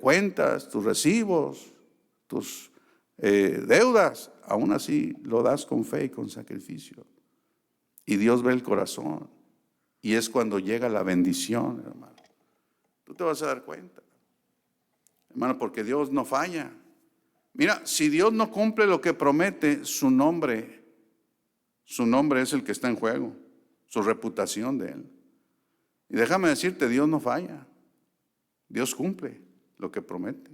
cuentas, tus recibos, tus deudas, aún así lo das con fe y con sacrificio. Y Dios ve el corazón. Y es cuando llega la bendición, hermano. Tú te vas a dar cuenta, hermano, porque Dios no falla. Mira, si Dios no cumple lo que promete, su nombre es el que está en juego, su reputación de Él. Y déjame decirte, Dios no falla. Dios cumple lo que promete.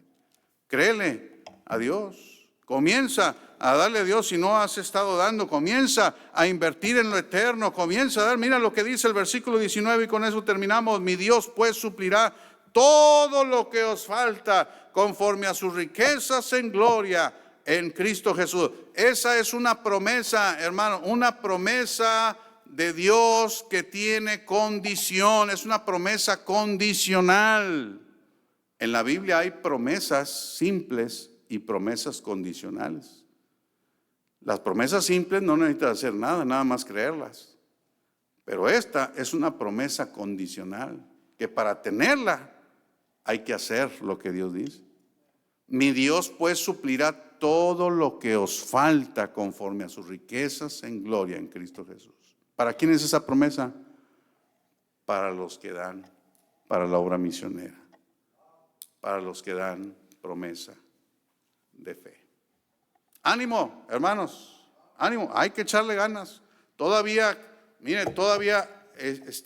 Créele a Dios. Comienza a darle a Dios si no has estado dando. Comienza a invertir en lo eterno. Comienza a dar. Mira lo que dice el versículo 19 y con eso terminamos. Mi Dios pues suplirá todo lo que os falta conforme a sus riquezas en gloria en Cristo Jesús. Esa es una promesa, hermano, una promesa de Dios que tiene condición. Es una promesa condicional. En la Biblia hay promesas simples y promesas condicionales. Las promesas simples no necesitas hacer nada más creerlas. Pero esta es una promesa condicional, que para tenerla hay que hacer lo que Dios dice. Mi Dios pues suplirá todo lo que os falta conforme a sus riquezas en gloria en Cristo Jesús. ¿Para quién es esa promesa? Para los que dan para la obra misionera, para los que dan promesa de fe. Ánimo, hermanos, ánimo, hay que echarle ganas. Todavía, mire,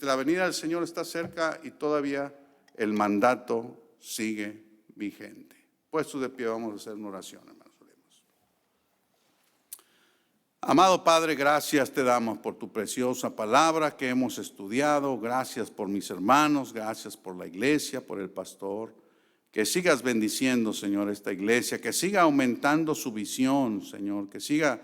la venida del Señor está cerca y todavía el mandato sigue vigente. Puestos de pie, vamos a hacer una oración, hermanos. Amado Padre, gracias te damos por tu preciosa palabra que hemos estudiado. Gracias por mis hermanos, gracias por la iglesia, por el pastor. Que sigas bendiciendo, Señor, esta iglesia, que siga aumentando su visión, Señor, que siga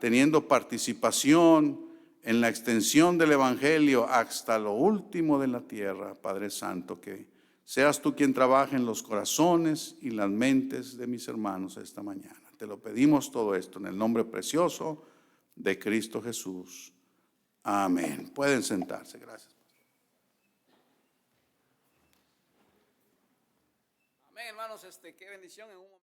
teniendo participación en la extensión del evangelio hasta lo último de la tierra, Padre Santo. Que seas tú quien trabaje en los corazones y las mentes de mis hermanos esta mañana. Te lo pedimos todo esto en el nombre precioso de Cristo Jesús. Amén. Pueden sentarse. Gracias. Amén, hermanos. Qué bendición en un momento.